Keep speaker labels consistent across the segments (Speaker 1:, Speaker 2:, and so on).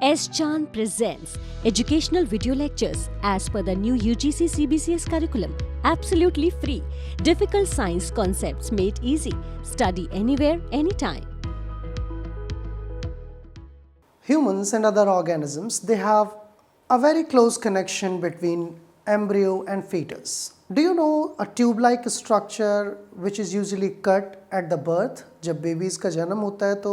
Speaker 1: S. Chan presents educational video lectures as per the new UGC CBCS curriculum. Absolutely free. Difficult science concepts made easy. Study anywhere, anytime.
Speaker 2: Humans and other organisms, they have a very close connection between embryo and fetus. Do you know a tube-like structure which is usually cut at the birth? जब babies का जन्म होता है तो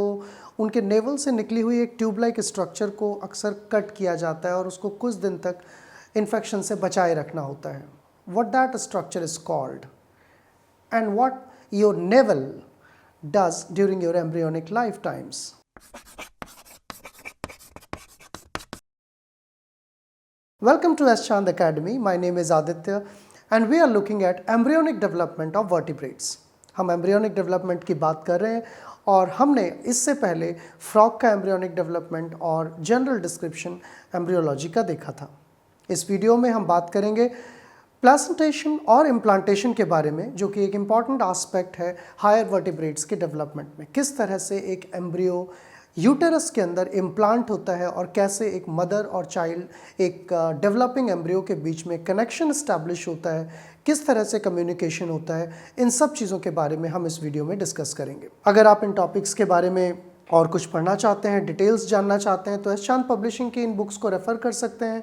Speaker 2: उनके naval से निकली हुई एक ट्यूब-लाइक स्ट्रक्चर को अक्सर कट किया जाता है और उसको कुछ दिन तक इन्फेक्शन से बचाए रखना होता है. What that structure is called and what your navel does during your embryonic lifetimes. Welcome to S. Chand Academy. My name is Aditya and we are looking at embryonic development of vertebrates. हम embryonic development की बात कर रहे हैं और हमने इससे पहले फ्रॉग का embryonic development और general description embryology का देखा था. इस वीडियो में हम बात करेंगे प्लासेंटेशन और इम्प्लांटेशन के बारे में, जो कि एक इम्पॉर्टेंट आस्पेक्ट है हायर वर्टिब्रेट्स के डेवलपमेंट में. किस तरह से एक एम्ब्रियो यूटेरस के अंदर इम्प्लांट होता है और कैसे एक मदर और चाइल्ड एक डेवलपिंग एम्ब्रियो के बीच में कनेक्शन इस्टेब्लिश होता है, किस तरह से कम्युनिकेशन होता है, इन सब चीज़ों के बारे में हम इस वीडियो में डिस्कस करेंगे. अगर आप इन टॉपिक्स के बारे में और कुछ पढ़ना चाहते हैं, डिटेल्स जानना चाहते हैं, तो एस चांद पब्लिशिंग की इन बुक्स को रेफ़र कर सकते हैं.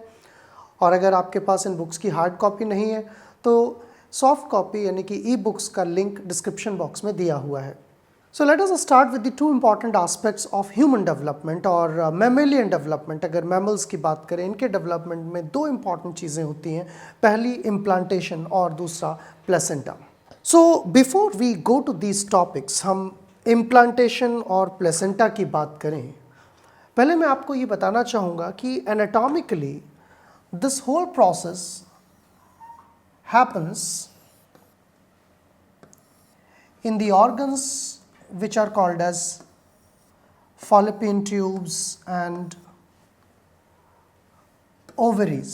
Speaker 2: और अगर आपके पास इन बुक्स की हार्ड कॉपी नहीं है तो सॉफ्ट कॉपी यानी कि ई बुक्स का लिंक डिस्क्रिप्शन बॉक्स में दिया हुआ है. So let us start with the two important aspects of human development और मैमेलियन डेवलपमेंट. अगर मैमल्स की बात करें, इनके डेवलपमेंट में दो इम्पॉर्टेंट चीज़ें होती हैं. पहली इम्प्लांटेशन और दूसरा placenta. So before we go to these topics, हम इम्प्लांटेशन और प्लेसेंटा की बात करें, पहले मैं आपको ये बताना चाहूँगा कि anatomically this whole process happens in the organs which are called as fallopian tubes and ovaries.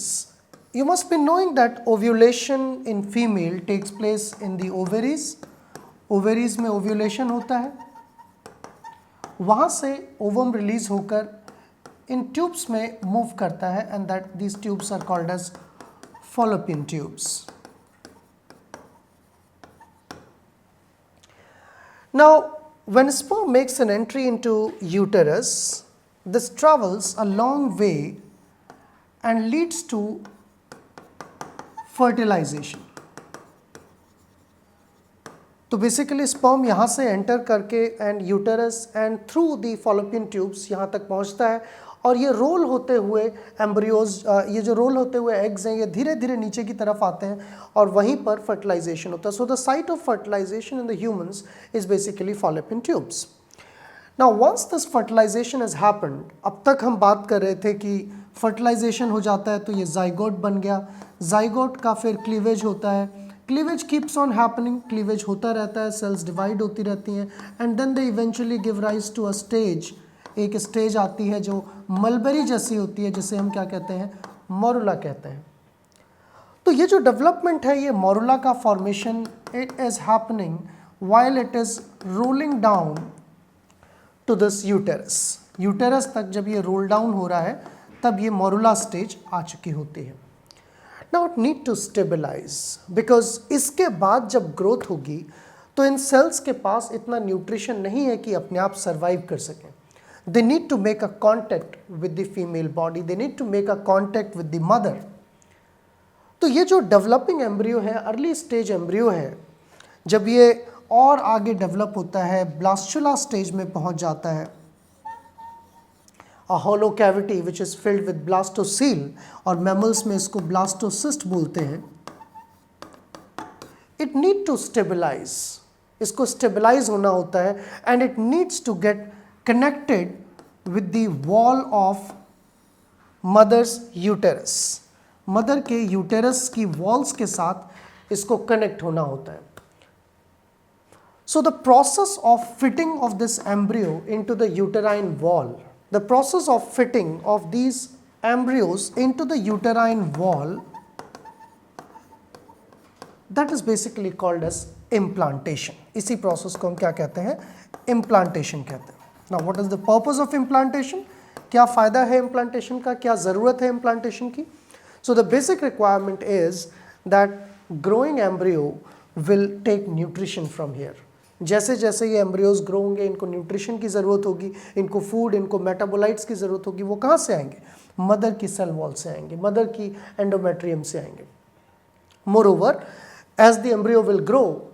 Speaker 2: You must be knowing that ovulation in female takes place in the ovaries. Ovaries में ovulation होता है, वहाँ से ovum release होकर इन tubes में move करता है and that these tubes are called as fallopian tubes. Now, when sperm makes an entry into uterus, this travels a long way and leads to fertilization. तो basically sperm यहाँ से enter करके and uterus and through the Fallopian tubes यहाँ तक पहुँचता है और ये रोल होते हुए एम्ब्रियोज, ये जो रोल होते हुए एग्स हैं, ये धीरे धीरे नीचे की तरफ आते हैं और वहीं पर फर्टिलाइजेशन होता है. So the site of fertilisation in the humans is basically fallopian tubes. Now once this fertilisation has happened, अब तक हम बात कर रहे थे कि फर्टिलाइजेशन हो जाता है तो ये जाइगोट बन गया. जाइगोट का फिर क्लीवेज होता है. Cleavage keeps on happening, cleavage होता रहता है, सेल्स डिवाइड होती रहती हैं and then they eventually give rise to a stage. एक स्टेज आती है जो मलबेरी जैसी होती है, जिसे हम क्या कहते हैं, मोरुला कहते हैं. तो ये जो डेवलपमेंट है, ये मोरुला का formation, it is happening while it is rolling down to this uterus. Uterus तक जब ये रोल डाउन हो रहा है तब ये मोरुला स्टेज आ चुकी होती है. Now it need to stabilise, because इसके बाद जब ग्रोथ होगी तो इन सेल्स के पास इतना न्यूट्रिशन नहीं है कि अपने आप सर्वाइव कर सकें. They need to make a contact with the female body. They need to make a contact with the mother. तो ये जो डेवलपिंग एम्ब्रियो है, अर्ली स्टेज एम्ब्रियो है, जब ये और आगे डेवलप होता है, ब्लास्टुला स्टेज में पहुंच जाता है, a hollow cavity which is filled with blastocele, और मैमल्स में इसको ब्लास्टोसिस्ट बोलते हैं. It need to stabilize. इसको स्टेबलाइज होना होता है and it needs to get connected with the wall of mother's uterus. Mother के यूटेरस की वॉल्स के साथ इसको कनेक्ट होना होता है. So the process of fitting of this embryo into the uterine wall, the process of fitting of these embryos into the uterine wall, that is basically called as implantation. इसी process को हम क्या कहते हैं, implantation कहते हैं. Now what is the purpose of implantation? क्या फ़ायदा है इम्प्लांटेशन का, क्या ज़रूरत है इम्प्लांटेशन की? So the basic requirement is that growing embryo will take nutrition from here. जैसे जैसे ये एम्ब्रियोज ग्रो होंगे, इनको न्यूट्रिशन की ज़रूरत होगी, इनको फूड, इनको मेटाबोलाइट्स की ज़रूरत होगी। वो कहाँ से आएंगे? मदर की सेल वॉल से आएंगे, मदर की एंडोमेट्रियम से आएंगे। Moreover, as the embryo will grow,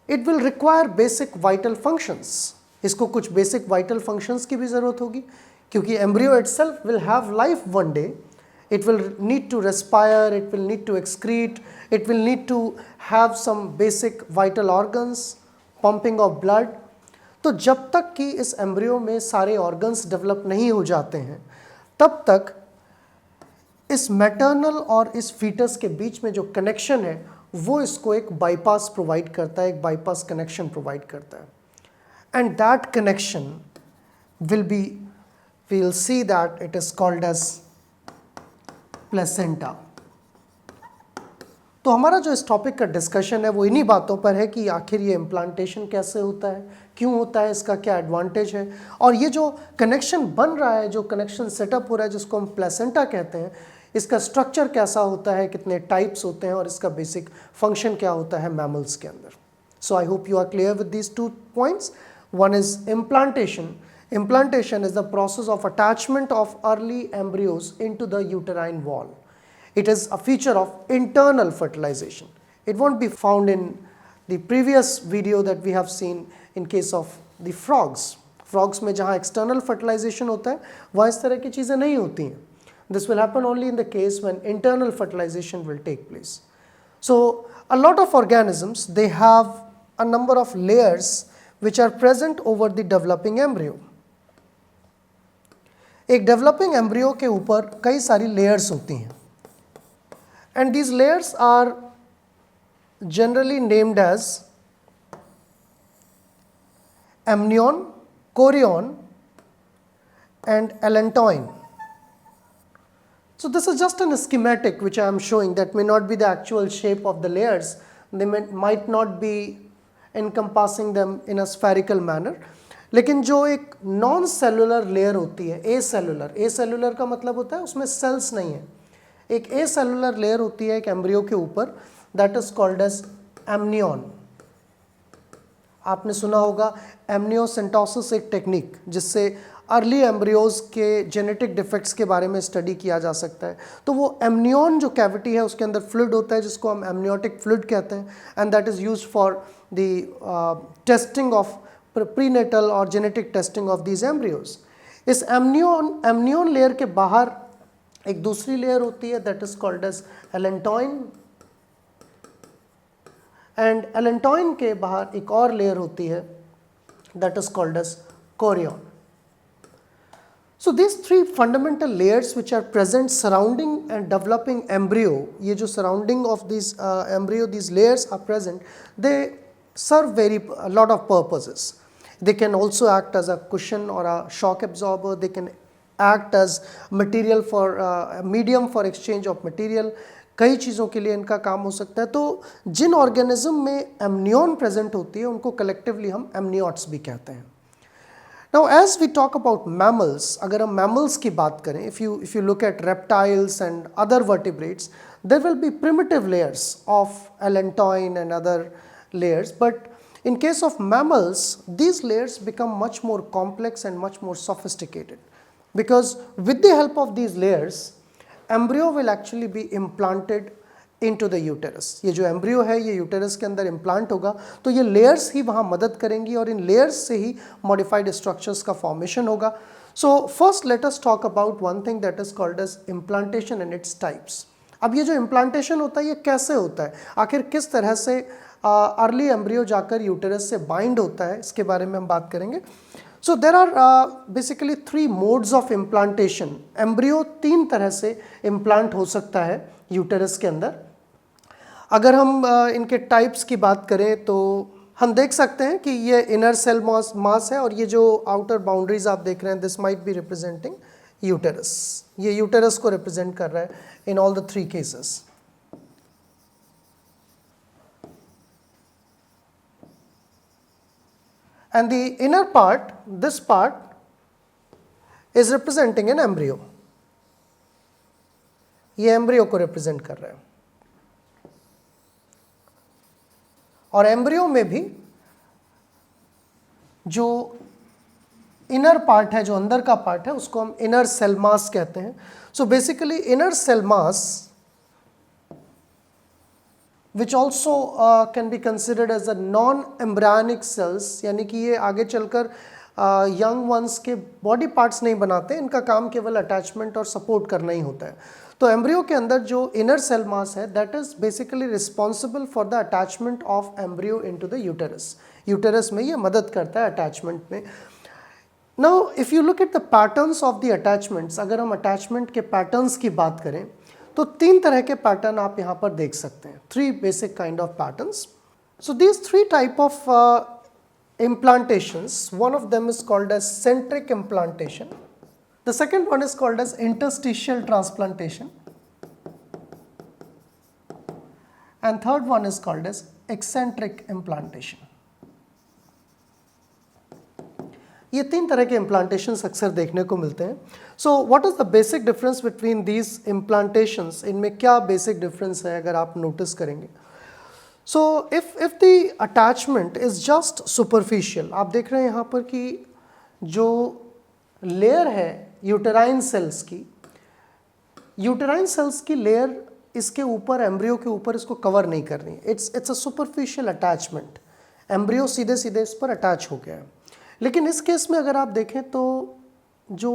Speaker 2: it will require basic vital functions. इसको कुछ बेसिक वाइटल फंक्शंस की भी ज़रूरत होगी, क्योंकि embryo itself will have life one day. It will need to respire, it will need to excrete, it will need to have some basic vital organs, pumping of blood. तो जब तक कि इस एम्ब्रियो में सारे ऑर्गन्स डेवलप नहीं हो जाते हैं, तब तक इस मैटरनल और इस फीटस के बीच में जो कनेक्शन है वो इसको एक बाईपास प्रोवाइड करता है, एक बाईपास कनेक्शन प्रोवाइड करता है. And that connection will be, we will see that it is called as placenta. तो हमारा जो इस टॉपिक का डिस्कशन है वो इन्हीं बातों पर है कि आखिर ये इम्प्लांटेशन कैसे होता है, क्यों होता है, इसका क्या एडवांटेज है, और ये जो कनेक्शन बन रहा है, जो कनेक्शन सेटअप हो रहा है जिसको हम प्लेसेंटा कहते हैं, इसका स्ट्रक्चर कैसा होता है, कितने टाइप्स होते हैं और इसका बेसिक फंक्शन क्या होता है मैमल्स के अंदर. So I hope you are clear with these 2 points. One is implantation. Implantation is the process of attachment of early embryos into the uterine wall. It is a feature of internal fertilization. It won't be found in the previous video that we have seen in case of the frogs. Frogs में जहाँ external fertilization होता है वहाँ इस तरह की चीज़ें नहीं होती हैं. This will happen only in the case when internal fertilization will take place. So a lot of organisms, they have a number of layers which are present over the developing embryo. एक developing embryo के ऊपर कई सारी layers होती हैं, and these layers are generally named as amnion, chorion and allantoin. So this is just an schematic which I am showing, that may not be the actual shape of the layers. They might not be encompassing them in a spherical manner. लेकिन जो एक non cellular layer होती है, ए cellular का मतलब होता है उसमें सेल्स नहीं है. एक ए सेलुलर लेयर होती है एक एम्ब्रियो के ऊपर, that is called as amnion. आपने सुना होगा एमनियोसेंटोसिस एक टेक्निक जिससे अर्ली एम्ब्रियोज के जेनेटिक डिफेक्ट्स के बारे में स्टडी किया जा सकता है. तो वो एमनियन जो कैविटी है उसके अंदर फ्लूइड होता है जिसको हम एमनियोटिक फ्लूइड कहते हैं, and that is used for the testing of prenatal or genetic testing of these embryos. इस एमनियन लेयर के बाहर एक दूसरी लेयर होती है that is called as allantoin, and allantoin के बाहर एक और लेयर होती है that is called as chorion. So these 3 fundamental layers which are present surrounding and developing embryo, ये जो surrounding of these embryo, these layers are present, they serve a lot of purposes. They can also act as a cushion or a shock absorber. They can act as material for medium for exchange of material. कई चीज़ों के लिए इनका काम हो सकता है. तो जिन ऑर्गेनिज्म में एमनियन प्रेजेंट होती है उनको कलेक्टिवली हम एमनियोट्स भी कहते हैं. Now as we talk about mammals, अगर हम mammals की बात करें, if you look at reptiles and other vertebrates, there will be primitive layers of allantoin and other layers, but in case of mammals, these layers become much more complex and much more sophisticated, because with the help of these layers, embryo will actually be implanted into the uterus. ये जो embryo है ये uterus के अंदर implant होगा, तो ये layers ही वहाँ मदद करेंगी और इन layers से ही modified structures का formation होगा. So first let us talk about one thing that is called as implantation and its types. अब ये जो implantation होता है ये कैसे होता है, आखिर किस तरह से अर्ली एम्ब्रियो जाकर यूटेरस से बाइंड होता है, इसके बारे में हम बात करेंगे. So there are basically 3 modes of implantation. Embryo 3 तरह से इम्प्लांट हो सकता है यूटेरस के अंदर. अगर हम इनके टाइप्स की बात करें तो हम देख सकते हैं कि ये इनर सेल मास है और ये जो आउटर बाउंड्रीज आप देख रहे हैं, this might be representing uterus. ये यूटेरस को रिप्रेजेंट कर रहा है in all the 3 cases. And the inner part, this part is representing an embryo, ये एम्ब्रियो को रिप्रेजेंट कर रहा है। और एम्ब्रियो में भी जो इनर पार्ट है, जो अंदर का पार्ट है, उसको हम इनर सेल मास कहते हैं। So basically inner cell mass which also can be considered as a non embryonic cells, यानी कि ये आगे चलकर यंग वंस के बॉडी पार्ट्स नहीं बनाते, इनका काम केवल अटैचमेंट और सपोर्ट करना ही होता है। तो एम्ब्रियो के अंदर जो इनर सेल मास है that is basically responsible for the attachment of embryo into the uterus. Uterus में ये मदद करता है अटैचमेंट में। Now if you look at the patterns of the attachments, अगर हम अटैचमेंट के पैटर्न्स की बात करें तो 3 तरह के पैटर्न आप यहाँ पर देख सकते हैं, 3 basic kind of patterns. So these 3 type of implantations, one of them is called as centric implantation, the second one is called as interstitial transplantation, and third one is called as eccentric implantation. ये 3 तरह के implantations अक्सर देखने को मिलते हैं। So what is the basic difference between these implantations? इनमें क्या basic difference है अगर आप notice करेंगे? So if the attachment is just superficial, आप देख रहे हैं यहाँ पर कि जो लेयर है यूटेराइन सेल्स की, यूटेराइन सेल्स की लेयर इसके ऊपर, एम्ब्रियो के ऊपर इसको कवर नहीं कर रही है। It's a superficial attachment, embryo सीधे सीधे इस पर अटैच हो गया है। लेकिन इस केस में अगर आप देखें तो जो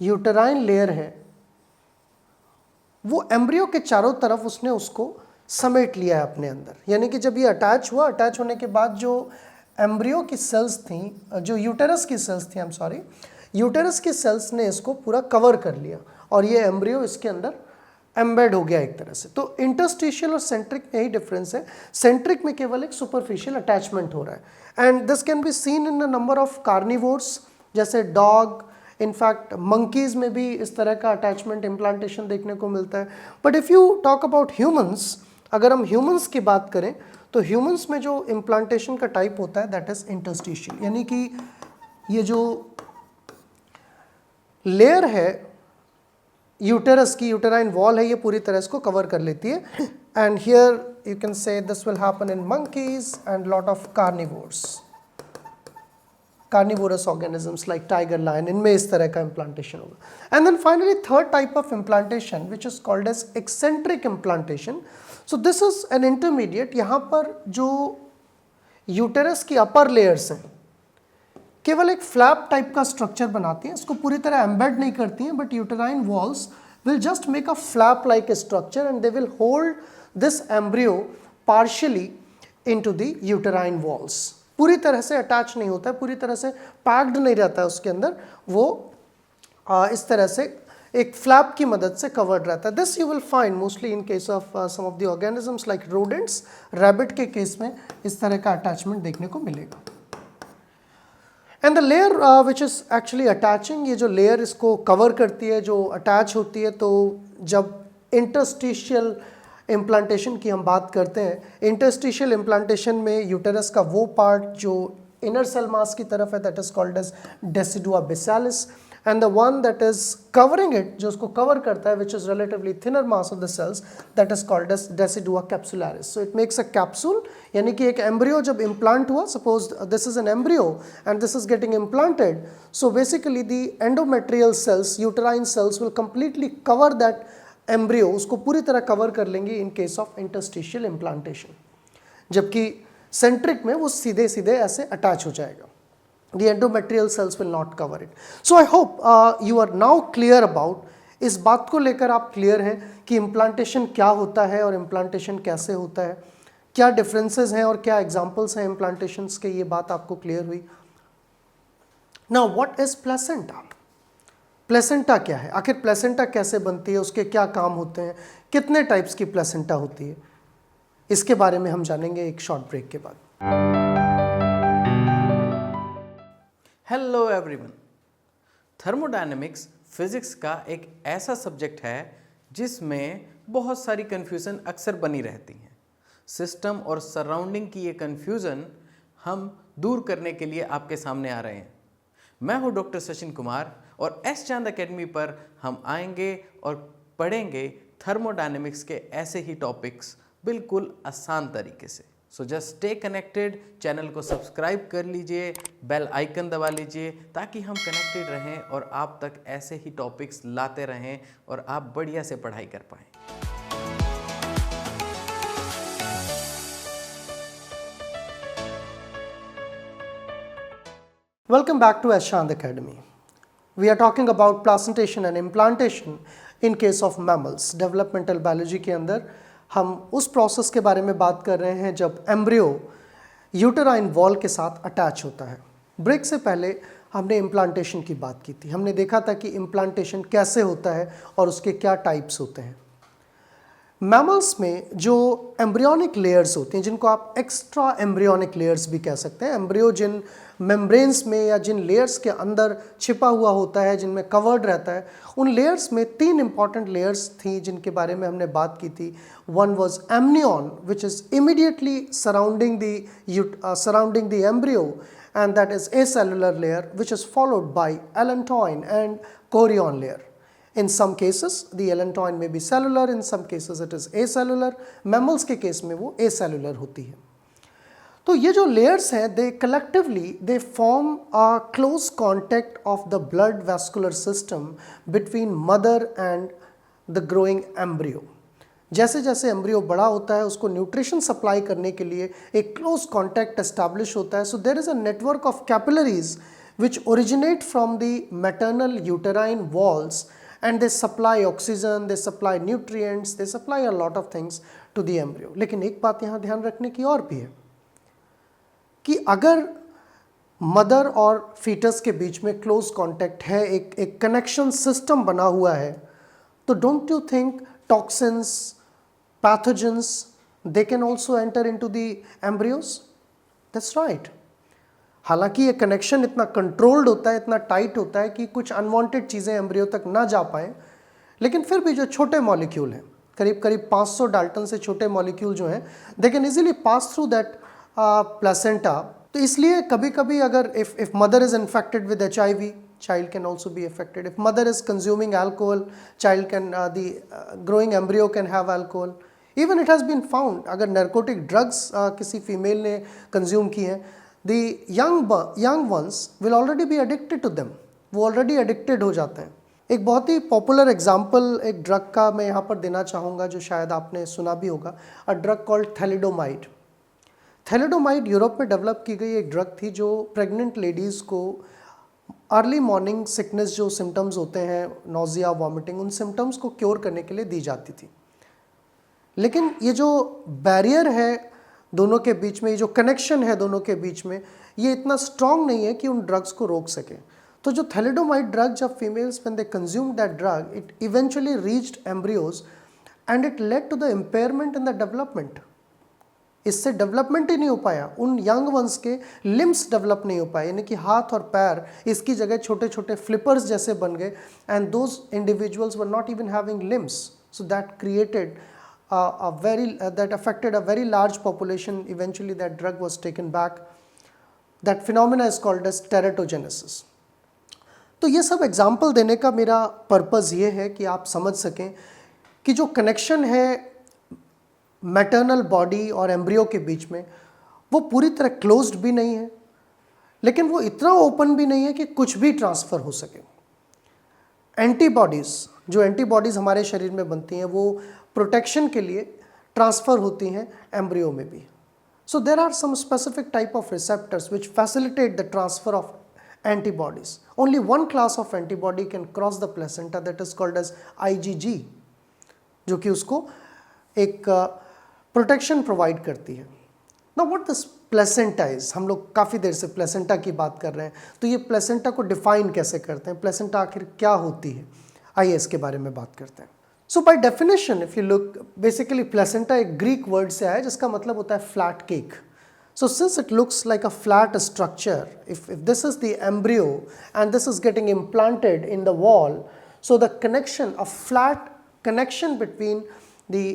Speaker 2: यूटेराइन लेयर है वो एम्ब्रियो के चारों तरफ उसने उसको समेट लिया है अपने अंदर, यानी कि जब ये अटैच हुआ, अटैच होने के बाद जो एम्ब्रियो की सेल्स थी, जो यूटेरस की सेल्स थी, यूटेरस की सेल्स ने इसको पूरा कवर कर लिया और ये एम्ब्रियो इसके अंदर एम्बेड हो गया एक तरह से। तो इंटरस्टिशियल और सेंट्रिक में यही डिफरेंस है। सेंट्रिक में केवल एक सुपरफिशियल अटैचमेंट हो रहा है and this can be seen in a number of carnivores, जैसे डॉग, इनफैक्ट मंकीज़ में भी इस तरह का अटैचमेंट इम्प्लांटेशन देखने को मिलता है। But if you talk about humans, अगर हम ह्यूमंस की बात करें तो ह्यूमंस में जो इम्प्लांटेशन का टाइप होता है दैट इज़ इंटरस्टिशियल, यानी कि ये जो लेयर है यूटेरस की, यूटेराइन वॉल है, ये पूरी तरह इसको कवर कर लेती है। And here you can say this will happen in monkeys and lot of carnivorous organisms like tiger, lion, इनमें इस तरह का इम्प्लांटेशन होगा। And then finally third type of implantation which is called as eccentric implantation. So this is an intermediate, यहाँ पर जो uterus की upper layers हैं केवल एक फ्लैप टाइप का स्ट्रक्चर बनाती हैं, इसको पूरी तरह एम्बेड नहीं करती हैं, but uterine walls will just make a flap like a structure and they will hold this embryo partially into the uterine walls. पूरी तरह से अटैच नहीं होता है, पूरी तरह से पैक्ड नहीं रहता है उसके अंदर, वो इस तरह से एक फ्लैप की मदद से कवर्ड रहता है। This you will find mostly in case of some of the organisms like rodents, rabbit के केस में इस तरह का अटैचमेंट देखने को मिलेगा। And the layer which is actually attaching, ये जो लेयर इसको कवर करती है, जो अटैच होती है, तो जब इंटरस्टिशियल इम्प्लांटेशन की हम बात करते हैं, इंटरस्टिशियल इम्प्लांटेशन में यूटेरस का वो पार्ट जो इनर सेल मास की तरफ है that is called as decidua basalis, and the one that is covering it, जो उसको कवर करता है, which is relatively thinner mass of the cells, that is called as decidua capsularis. So it makes a capsule, यानी कि एक embryo जब implant हुआ, suppose this is an embryo and this is getting implanted, so basically the endometrial cells, uterine cells will completely cover that embryo, उसको पूरी तरह cover कर लेंगे इन केस ऑफ इंटरस्टिशियल इम्प्लांटेशन, जबकि सेंट्रिक में वो सीधे सीधे ऐसे अटैच हो जाएगा। The endometrial cells will not cover it. So I hope you are now clear about, इस बात को लेकर आप क्लियर हैं कि इम्प्लांटेशन क्या होता है और इम्प्लांटेशन कैसे होता है, क्या डिफरेंसेस हैं और क्या एग्जांपल्स हैं इम्प्लांटेशंस के, ये बात आपको क्लियर हुई। Now what is placenta? Placenta क्या है, आखिर प्लेसेंटा कैसे बनती है, उसके क्या काम होते हैं, कितने टाइप्स की प्लेसेंटा होती है, इसके बारे में हम जानेंगे एक शॉर्ट ब्रेक के बाद।
Speaker 3: हेलो एवरीवन, थर्मोडायनेमिक्स फिजिक्स का एक ऐसा सब्जेक्ट है जिसमें बहुत सारी कन्फ्यूज़न अक्सर बनी रहती हैं। सिस्टम और सराउंडिंग की ये कन्फ्यूज़न हम दूर करने के लिए आपके सामने आ रहे हैं। मैं हूं डॉक्टर सचिन कुमार और एस चांद एकेडमी पर हम आएंगे और पढ़ेंगे थर्मोडायनेमिक्स के ऐसे ही टॉपिक्स बिल्कुल आसान तरीके से। So just stay connected, channel को सब्सक्राइब कर लीजिए, बेल आइकन दबा लीजिए ताकि हम कनेक्टेड रहें और आप तक ऐसे ही टॉपिक्स लाते रहें और आप बढ़िया से पढ़ाई कर पाएँ।
Speaker 2: Welcome back to Ashant Academy. We are talking about placentation and implantation in case of mammals. Developmental biology के अंदर हम उस प्रोसेस के बारे में बात कर रहे हैं जब एम्ब्रियो यूटेराइन वॉल के साथ अटैच होता है। ब्रेक से पहले हमने इम्प्लांटेशन की बात की थी। हमने देखा था कि इम्प्लांटेशन कैसे होता है और उसके क्या टाइप्स होते हैं। मैमल्स में जो एम्ब्रियोनिक लेयर्स होती हैं, जिनको आप एक्स्ट्रा एम्ब्रियोनिक लेयर्स भी कह सकते हैं, एम्ब्रियो जिन मेम्ब्रेन्स में या जिन लेयर्स के अंदर छिपा हुआ होता है, जिनमें कवर्ड रहता है, उन लेयर्स में 3 इंपॉर्टेंट लेयर्स थी जिनके बारे में हमने बात की थी। One was amnion which is immediately surrounding the embryo, and that is acellular layer, which is followed by allantoin and chorion layer. In some cases the allantoin may be cellular, in some cases it is acellular. Mammals के case में वो acellular होती है। तो ये जो layers हैं, they collectively they form a close contact of the blood vascular system between mother and the growing embryo. जैसे जैसे एम्ब्रियो बड़ा होता है उसको न्यूट्रिशन सप्लाई करने के लिए एक क्लोज कॉन्टैक्ट एस्टैब्लिश होता है। So there is a network of capillaries which originate from the maternal uterine walls and they supply oxygen, they supply nutrients, they supply a lot of things to the embryo. लेकिन एक बात यहाँ ध्यान रखने की और भी है कि अगर मदर और फीटस के बीच में क्लोज कॉन्टैक्ट है, एक कनेक्शन सिस्टम बना हुआ है, तो don't you think toxins, pathogens, they can also enter into the embryos? That's right. हालांकि ये कनेक्शन इतना कंट्रोल्ड होता है, इतना टाइट होता है कि कुछ अनवांटेड चीज़ें एम्ब्रियो तक ना जा पाएँ, लेकिन फिर भी जो छोटे मॉलिक्यूल हैं, करीब करीब 500 डाल्टन से छोटे मॉलिक्यूल जो हैं, they can easily pass through that placenta. तो इसलिए कभी कभी अगर if mother is infected with HIV, child can also be affected. If mother is consuming alcohol, child can the growing embryo can have alcohol. Even it has been found, अगर narcotic drugs किसी female ने consume की हैं, the young ones will already be addicted to them. वो already addicted हो जाते हैं। एक बहुत ही पॉपुलर एग्जाम्पल एक ड्रग का मैं यहाँ पर देना चाहूँगा जो शायद आपने सुना भी होगा, a drug called thalidomide. Thalidomide Europe में डेवलप की गई एक ड्रग थी जो प्रेग्नेंट लेडीज़ को अर्ली मॉर्निंग सिकनेस जो सिम्टम्स होते हैं, नोजिया, वॉमिटिंग, उन सिम्टम्स को क्योर करने के लिए दी जाती थी। लेकिन ये जो बैरियर है दोनों के बीच में, ये जो कनेक्शन है दोनों के बीच में, ये इतना स्ट्रॉन्ग नहीं है कि उन ड्रग्स को रोक सके। तो जो थैलिडोमाइड ड्रग, जब females when they consume that drug, it eventually reached embryos and it led to the impairment in the development. इससे डेवलपमेंट ही नहीं हो पाया, उन यंग वंस के लिम्स डेवलप नहीं हो पाए, यानी कि हाथ और पैर इसकी जगह छोटे छोटे फ्लिपर्स जैसे बन गए, and those individuals were not even having limbs. So that created that affected a very large population. Eventually that drug was taken back. That phenomena is called as teratogenesis. तो ये सब एग्जाम्पल देने का मेरा purpose ये है कि आप समझ सकें कि जो कनेक्शन है मैटरनल बॉडी और एम्ब्रियो के बीच में, वो पूरी तरह क्लोज्ड भी नहीं है, लेकिन वो इतना ओपन भी नहीं है कि कुछ भी ट्रांसफ़र हो सके। एंटीबॉडीज़, जो एंटीबॉडीज़ हमारे शरीर में बनती हैं, वो प्रोटेक्शन के लिए ट्रांसफ़र होती हैं एम्ब्रियो में भी। So there are some specific type of receptors which facilitate the transfer of antibodies. Only one class of antibody can cross the placenta, that is called as IgG, जो कि उसको एक प्रोटेक्शन प्रोवाइड करती है। Now what this placenta is, हम लोग काफ़ी देर से प्लेसेंटा की बात कर रहे हैं, तो ये प्लेसेंटा को डिफाइन कैसे करते हैं, प्लेसेंटा आखिर क्या होती है, आइए इसके बारे में बात करते हैं। So by definition, if you look, basically placenta एक ग्रीक वर्ड से आया जिसका मतलब होता है flat cake. So since it looks like a flat structure, if this is the embryo and this is getting implanted in the wall, so the connection, a flat connection between the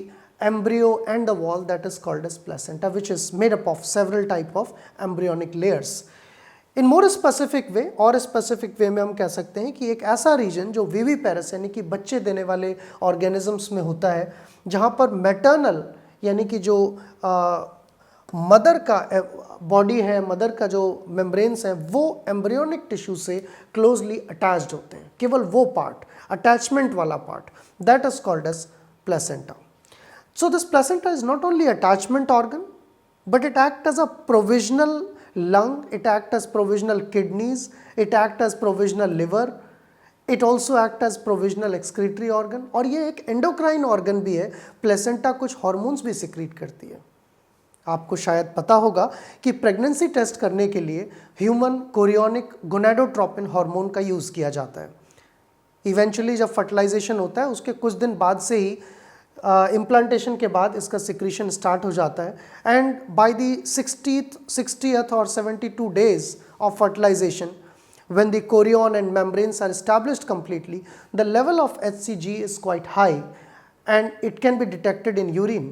Speaker 2: embryo and the wall, that is called as placenta, which is made up of several type of embryonic layers. In more specific way, और specific way में हम कह सकते हैं कि एक ऐसा reason जो विविपेरस यानी कि बच्चे देने वाले ऑर्गेनिजम्स में होता है, जहाँ पर मैटरनल यानी कि जो मदर का बॉडी है, मदर का जो मेम्ब्रेन्स हैं, वो एम्ब्रियोनिक टिश्यू से क्लोजली अटैच्ड होते हैं। केवल वो पार्ट, अटैचमेंट वाला part, that is called as placenta. So this placenta is not only attachment organ, but it acts as a provisional lung, it acts as provisional kidneys, it acts as provisional liver, it also acts as provisional excretory organ, और ये एक endocrine organ भी है। Placenta कुछ hormones भी secrete करती है। आपको शायद पता होगा कि प्रेगनेंसी टेस्ट करने के लिए ह्यूमन कोरियोनिक गोनाडोट्रोपिन हार्मोन का यूज़ किया जाता है। इवेंचुअली जब फर्टिलाइजेशन होता है उसके कुछ दिन बाद से ही इम्प्लांटेशन के बाद इसका सिक्रीशन स्टार्ट हो जाता है, एंड बाय द 60th और 72 days of fertilization, when the chorion and membranes are established completely, the level of HCG is quite high and it can be detected in urine.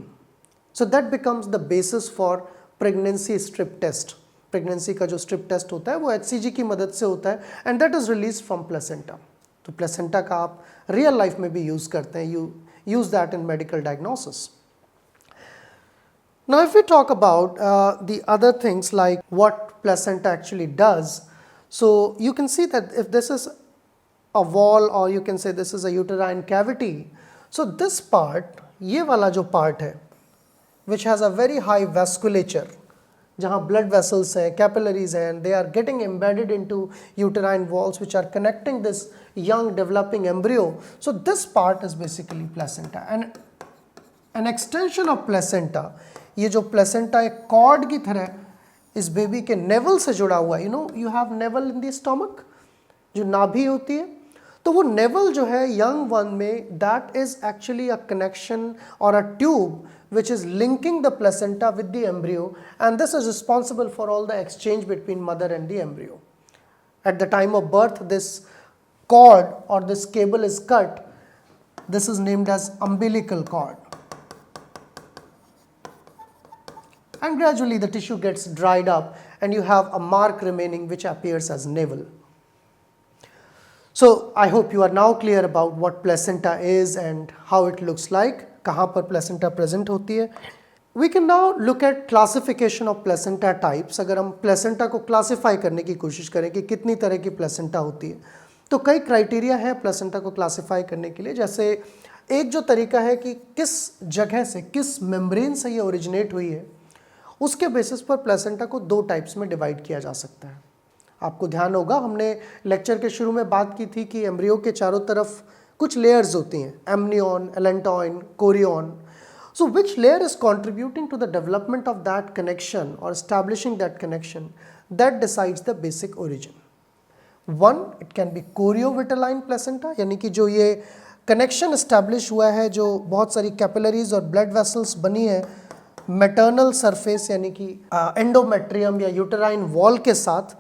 Speaker 2: So that becomes the basis for pregnancy strip test. Pregnancy का जो strip test होता है वो HCG की मदद से होता है, and that is release from placenta. तो प्लेसेंटा का आप रियल लाइफ में भी यूज़ करते हैं, you use that in medical diagnosis. Now if we talk about the other things like what placenta actually does, so you can see that if this is a wall, or you can say this is a uterine cavity, so this part, ये वाला जो part है, which has a very high vasculature, जहाँ blood vessels हैं, capillaries हैं, and they are getting embedded into uterine walls which are connecting this young developing embryo. So this part is basically placenta, and an extension of placenta, ये जो placenta एक cord की तरह इस baby के navel से जुड़ा हुआ है। You know, you have navel in the stomach, जो नाभि होती है, तो वो navel जो है young one में, that is actually a connection or a tube which is linking the placenta with the embryo, and this is responsible for all the exchange between mother and the embryo. At the time of birth, this cord or this cable is cut. This is named as umbilical cord, and gradually the tissue gets dried up and you have a mark remaining which appears as navel. So I hope you are now clear about what placenta is and how it looks like, कहाँ पर placenta present होती है. We can now look at classification of placenta types. अगर हम placenta को classify करने की कोशिश करें कि कितनी तरह की placenta होती है, तो कई क्राइटेरिया है placenta को classify करने के लिए। जैसे एक जो तरीका है कि किस जगह से, किस मेम्ब्रेन से ये ओरिजिनेट हुई है, उसके बेसिस पर प्लेसेंटा को दो टाइप्स में डिवाइड किया जा सकता है। आपको ध्यान होगा, हमने लेक्चर के शुरू में बात की थी कि एम्ब्रियो के चारों तरफ कुछ लेयर्स होती हैं, amnion, allantoin, chorion. So which layer is contributing to the development of that connection और establishing that connection, that decides the basic origin. One, it can be choriovitelline placenta, यानी कि जो ये कनेक्शन एस्टैब्लिश हुआ है, जो बहुत सारी कैपिलरीज और ब्लड वेसल्स बनी है मैटरनल सरफेस यानी कि एंडोमेट्रियम या यूटेराइन वॉल के साथ,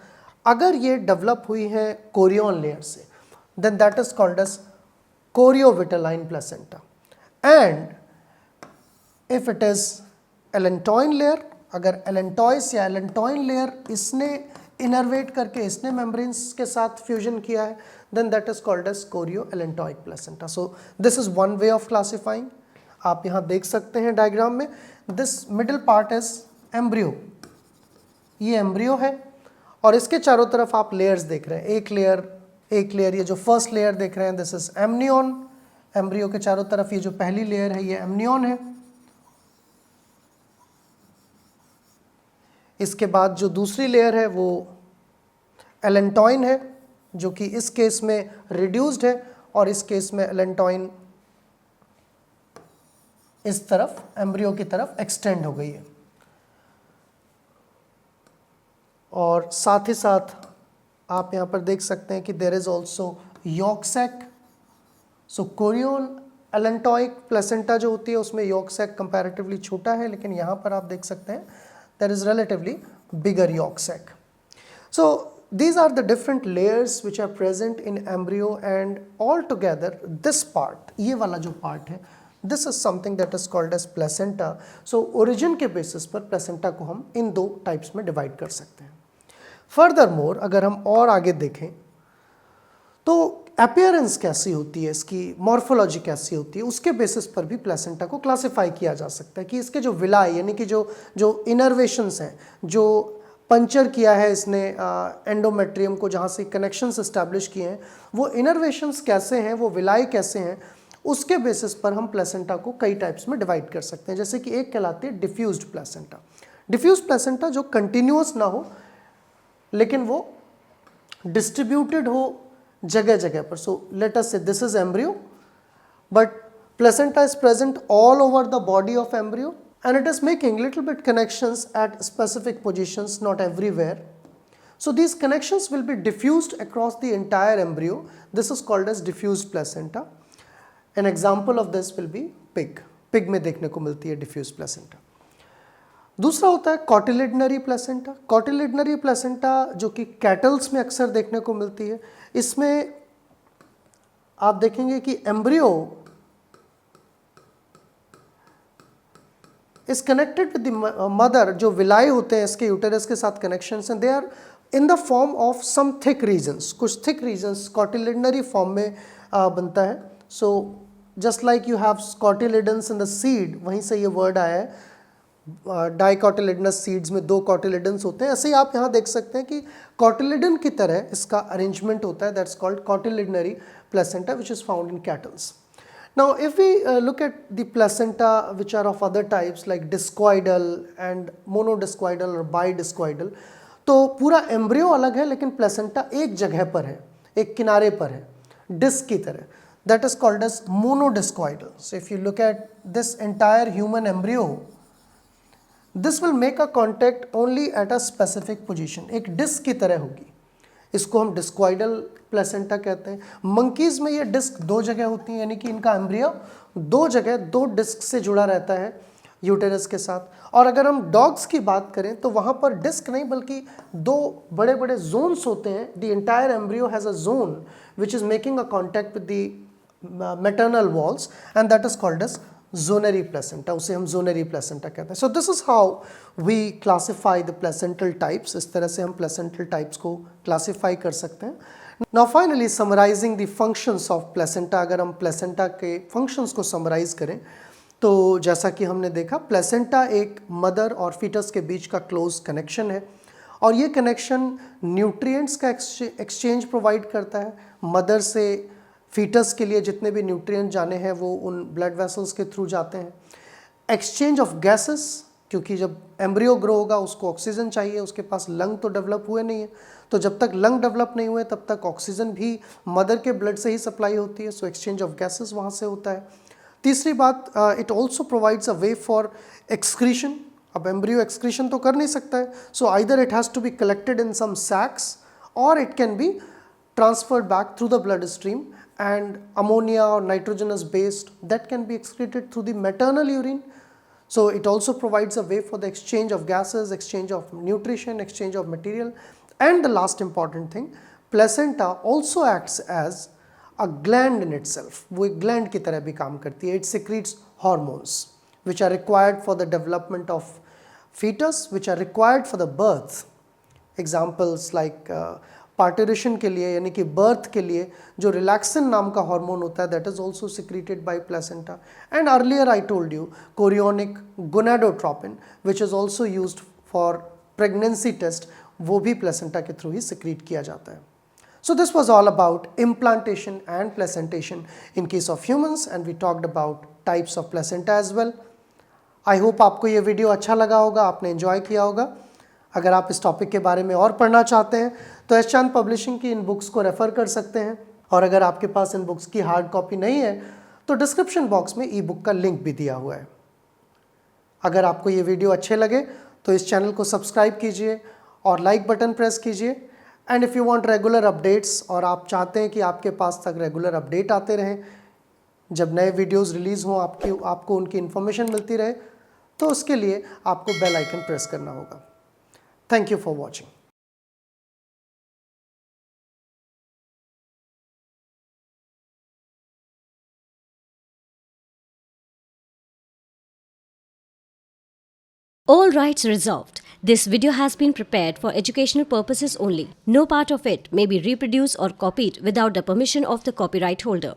Speaker 2: अगर ये डेवलप हुई है कोरियन लेयर से, then that is called as choriovitelline placenta. And if it is allantoin layer, अगर एलेंटॉइस या एलेंटॉइन लेयर इसने इनर्वेट करके इसने मेम्ब्रेन्स के साथ फ्यूजन किया है, then that is called as chorio allantoic placenta. So this is one way of classifying. आप यहाँ देख सकते हैं डायग्राम में, this middle part is embryo, ये एम्ब्रियो है और इसके चारों तरफ आप लेयर्स देख रहे हैं, एक लेयर, ये जो फर्स्ट लेयर देख रहे हैं दिस इज एमनियन। एम्ब्रियो के चारों तरफ ये जो पहली लेयर है ये एमनियन है। इसके बाद जो दूसरी लेयर है वो एलेंटॉइन है, जो कि इस केस में रिड्यूस्ड है और इस केस में एलेंटॉइन इस तरफ एम्ब्रियो की तरफ एक्सटेंड हो गई है। और साथ ही साथ आप यहाँ पर देख सकते हैं कि there is also yolk sac. So chorion allantoic placenta जो होती है उसमें यॉक सैक कंपैरेटिवली छोटा है, लेकिन यहाँ पर आप देख सकते हैं there is relatively bigger yolk sac. So these are the different layers which are present in embryo, and all together this part, ये वाला जो part है, this is something that is called as placenta. So origin के basis पर placenta को हम इन दो types में divide कर सकते हैं। फर्दर मोर अगर हम और आगे देखें तो अपीयरेंस कैसी होती है, इसकी मॉर्फोलॉजी कैसी होती है, उसके बेसिस पर भी प्लेसेंटा को क्लासिफाई किया जा सकता है कि इसके जो विलाई यानी कि जो इनर्वेशंस हैं, जो पंचर किया है इसने एंडोमेट्रियम को, जहाँ से कनेक्शंस इस्टेब्लिश किए हैं, वो इनर्वेशंस कैसे हैं, वो विलाई कैसे हैं, उसके बेसिस पर हम प्लेसेंटा को कई टाइप्स में डिवाइड कर सकते हैं। जैसे कि एक कहलाती है डिफ्यूज्ड प्लेसेंटा। डिफ्यूज्ड प्लेसेंटा जो कंटिन्यूअस ना हो लेकिन वो डिस्ट्रीब्यूटेड हो जगह जगह पर। सो लेट अस से this is embryo, but placenta is present all over the body of embryo and it is making little bit connections at specific positions, not everywhere. So these connections will be diffused across the entire embryo. This is called as diffused placenta. An example of this will be pig. Pig में देखने को मिलती है diffused placenta. दूसरा होता है कॉटिलिडनरी placenta. कॉटिलिडनरी placenta जो कि कैटल्स में अक्सर देखने को मिलती है, इसमें आप देखेंगे कि embryo is connected with the mother. जो विलाई होते हैं इसके यूटेरस के साथ कनेक्शंस हैं, they are in the form of some thick regions. कुछ थिक रीजन्स कॉटिलिडनरी फॉर्म में बनता है। So just like you have cotyledons in the seed, वहीं से ये वर्ड आया है। डाइकॉटिलिडनस सीड्स में 2 कॉटिलिडन्स होते हैं, ऐसे ही आप यहाँ देख सकते हैं कि कॉटिलिडन की तरह इसका अरेंजमेंट होता है। That's called cotyledonary placenta which is found in cattles. Now if we look at the placenta which are of other types like discoidal and monodiscoidal or bidiscoidal, तो पूरा एम्ब्रियो अलग है लेकिन प्लेसेंटा एक जगह पर है, एक किनारे पर है, डिस्क की तरह. That is called as monodiscoidal. So if you look at this entire human embryo, this will make a contact only at a specific position. एक डिस्क की तरह होगी, इसको हम डिस्क्वाइडल प्लेसेंटा कहते हैं. मंकीज़ में ये डिस्क 2 जगह होती हैं, यानी कि इनका एम्ब्रियो 2 जगह 2 डिस्क से जुड़ा रहता है यूटेरस के साथ. और अगर हम डॉग्स की बात करें तो वहाँ पर डिस्क नहीं बल्कि 2 बड़े बड़े जोन्स होते हैं. The entire embryo has a zone which is making a contact with the maternal walls and that is called as zonary placenta. उसे हम zonary placenta कहते हैं. So this is how we classify the placental types. इस तरह से हम placental types को classify कर सकते हैं. Now finally summarizing the functions of placenta. अगर हम placenta के functions को summarize करें तो जैसा कि हमने देखा, placenta एक mother और fetus के बीच का close connection है और ये connection nutrients का exchange provide करता है. mother से फीटस के लिए जितने भी न्यूट्रिएंट जाने हैं वो उन ब्लड वेसल्स के थ्रू जाते हैं. एक्सचेंज ऑफ गैसेस, क्योंकि जब एम्ब्रियो ग्रो होगा उसको ऑक्सीजन चाहिए, उसके पास लंग तो डेवलप हुए नहीं है, तो जब तक लंग डेवलप नहीं हुए तब तक ऑक्सीजन भी मदर के ब्लड से ही सप्लाई होती है. सो एक्सचेंज ऑफ गैसेस वहाँ से होता है. तीसरी बात, it also provides a way for excretion. अब एम्ब्रियो एक्सक्रीशन तो कर नहीं सकता है, so either it has to be collected in some sacs और it can be transferred back through the blood stream. And ammonia or nitrogenous based that can be excreted through the maternal urine. So it also provides a way for the exchange of gases, exchange of nutrition, exchange of material. And the last important thing, placenta also acts as a gland in itself. वो एक gland की तरह भी काम करती है. It secretes hormones which are required for the development of fetus, which are required for the birth. Examples like पार्टूरेशन के लिए यानी कि बर्थ के लिए जो रिलैक्सिन नाम का हार्मोन होता है, that is also secreted by placenta. And earlier I told you chorionic gonadotropin which is also used for pregnancy test, वो भी प्लेसेंटा के थ्रू ही सिक्रीट किया जाता है. So this was all about implantation and placentation in case of humans and we talked about types of placenta as well. I hope आपको ये video अच्छा लगा होगा, आपने एंजॉय किया होगा. अगर आप इस टॉपिक के बारे में और पढ़ना चाहते हैं तो एस चांद पब्लिशिंग की इन बुक्स को रेफ़र कर सकते हैं. और अगर आपके पास इन बुक्स की हार्ड कॉपी नहीं है तो डिस्क्रिप्शन बॉक्स में ई बुक का लिंक भी दिया हुआ है. अगर आपको ये वीडियो अच्छे लगे तो इस चैनल को सब्सक्राइब कीजिए और लाइक बटन प्रेस कीजिए. And if you want regular updates और आप चाहते हैं कि आपके पास तक रेगुलर अपडेट आते रहें, जब नए वीडियोज़ रिलीज़ हों आपको उनकी इन्फॉर्मेशन मिलती रहे, तो उसके लिए आपको बेल आइकन प्रेस करना होगा. Thank you for watching.
Speaker 1: All rights reserved. This video has been prepared for educational purposes only. No part of it may be reproduced or copied without the permission of the copyright holder.